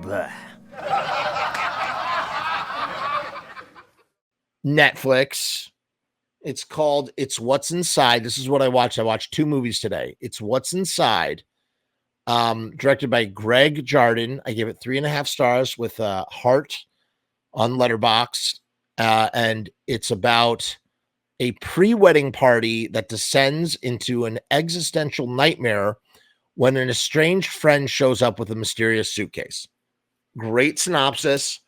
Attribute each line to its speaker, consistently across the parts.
Speaker 1: Blech. Netflix. It's called It's What's Inside. This is what I watched. I watched 2 movies today. It's What's Inside, directed by Greg Jardin. I gave it 3.5 stars with a heart on Letterboxd. And it's about a pre-wedding party that descends into an existential nightmare when an estranged friend shows up with a mysterious suitcase. Great synopsis.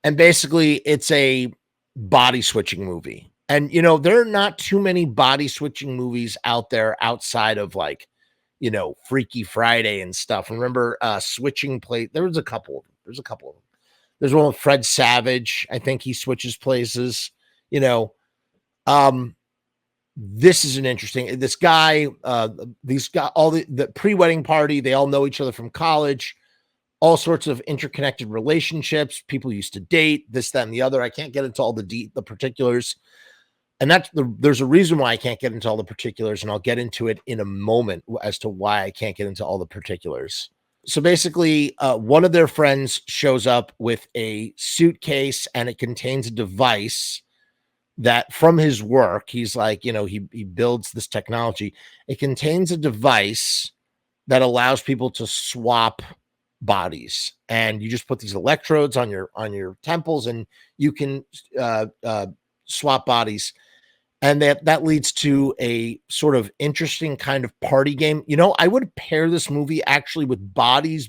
Speaker 1: And basically, it's a body switching movie. And, you know, there are not too many body switching movies out there outside of, like, you know, Freaky Friday and stuff. Remember Switching Place? There was a couple of them. There's a couple of them. There's one with Fred Savage. I think he switches places, you know. This is an interesting, this guy, these guys, all the pre-wedding party, they all know each other from college, all sorts of interconnected relationships. People used to date, this, that, and the other. I can't get into all the particulars. And there's a reason why I can't get into all the particulars, and I'll get into it in a moment as to why I can't get into all the particulars. So basically, one of their friends shows up with a suitcase, and it contains a device that from his work, he's like, you know, he builds this technology. It contains a device that allows people to swap bodies, and you just put these electrodes on your temples, and you can swap bodies. And that leads to a sort of interesting kind of party game. You know, I would pair this movie actually with Bodies,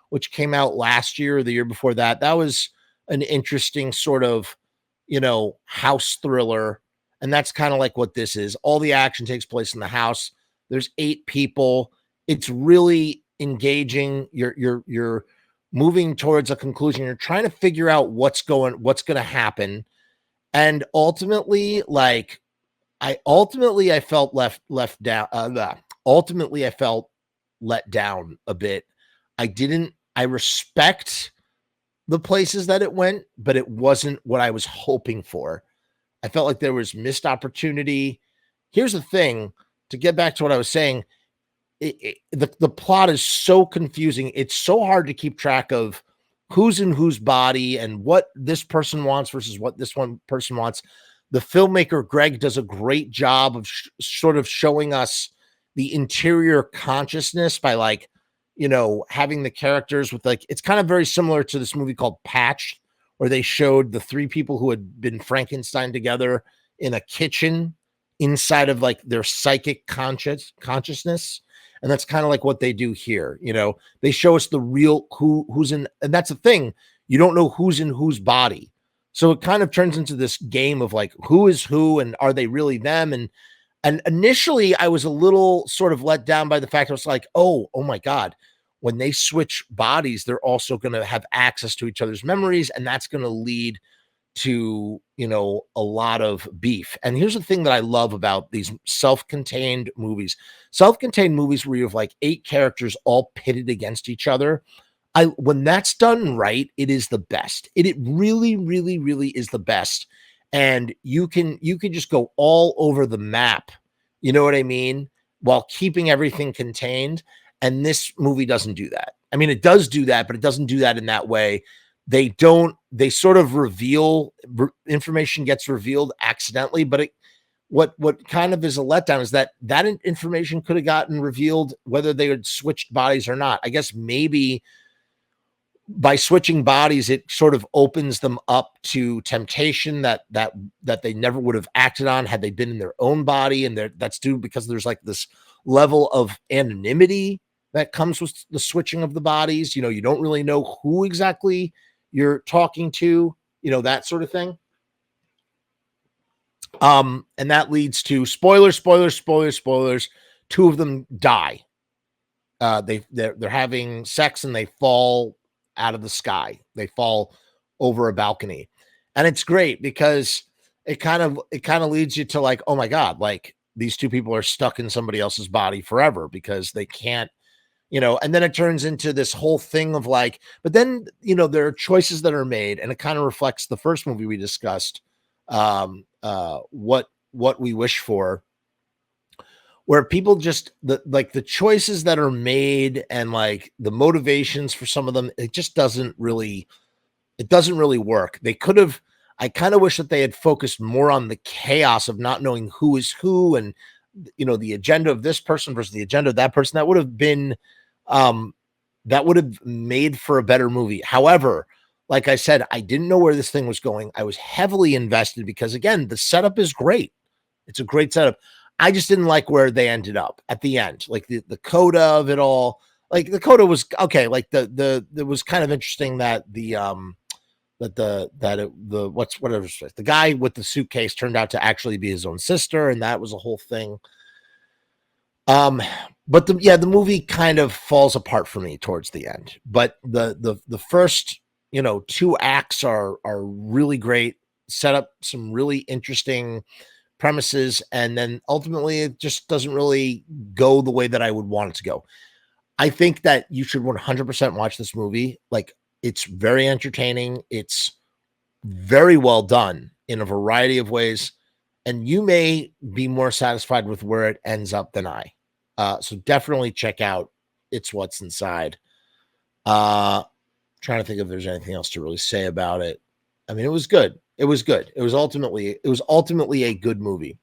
Speaker 1: which came out last year or the year before that. That was an interesting sort of, you know, house thriller. And that's kind of like what this is. All the action takes place in the house. There's 8 people. It's really engaging. You're moving towards a conclusion. You're trying to figure out what's going to happen. And ultimately, like, I felt left down. Ultimately, I felt let down a bit. I respect the places that it went, but it wasn't what I was hoping for. I felt like there was missed opportunity. Here's the thing, to get back to what I was saying, the plot is so confusing. It's so hard to keep track of who's in whose body and what this person wants versus what this one person wants. The filmmaker, Greg, does a great job of sort of showing us the interior consciousness by, like, you know, having the characters with, like, it's kind of very similar to this movie called Patch, where they showed the 3 people who had been Frankenstein together in a kitchen inside of, like, their psychic consciousness. And that's kind of like what they do here. You know, they show us the real who's in, and that's the thing. You don't know who's in whose body. So it kind of turns into this game of, like, who is who, and are they really them? And initially I was a little sort of let down by the fact I was like, oh my God, when they switch bodies, they're also going to have access to each other's memories. And that's going to lead to, you know, a lot of beef. And here's the thing that I love about these self-contained movies where you have like 8 characters all pitted against each other. When that's done right, it is the best. It really, really, really is the best. And you can just go all over the map. You know what I mean? While keeping everything contained. And this movie doesn't do that. I mean, it does do that, but it doesn't do that in that way. They sort of reveal, information gets revealed accidentally, but what kind of is a letdown is that information could have gotten revealed whether they had switched bodies or not. I guess maybe by switching bodies, it sort of opens them up to temptation that they never would have acted on had they been in their own body. And that's due because there's like this level of anonymity that comes with the switching of the bodies. You know, you don't really know who exactly you're talking to, you know, that sort of thing. And that leads to spoilers. 2 of them die. They're having sex and they fall out of the sky. They fall over a balcony. And it's great because it kind of leads you to like, oh my God, like these 2 people are stuck in somebody else's body forever because they can't, you know. And then it turns into this whole thing of like, but then, you know, there are choices that are made, and it kind of reflects the first movie we discussed, what we wish for, where people just the choices that are made and like the motivations for some of them, it just doesn't really work. They could have, I kind of wish that they had focused more on the chaos of not knowing who is who and the agenda of this person versus the agenda of that person. That would have been that would have made for a better movie. However, like I said, I didn't know where this thing was going. I was heavily invested because, again, the setup is great. It's a great setup. I just didn't like where they ended up at the end. Like the coda of it all. Like the coda was okay. Like it was kind of interesting that the guy with the suitcase turned out to actually be his own sister, and that was a whole thing. But the movie kind of falls apart for me towards the end. But the first 2 acts are really great, set up some really interesting premises, and then ultimately it just doesn't really go the way that I would want it to go. I think that you should 100% watch this movie. Like, it's very entertaining. It's very well done in a variety of ways, and you may be more satisfied with where it ends up than I. So definitely check out It's What's Inside. Trying to think if there's anything else to really say about it. I mean, it was good. It was good. It was ultimately a good movie.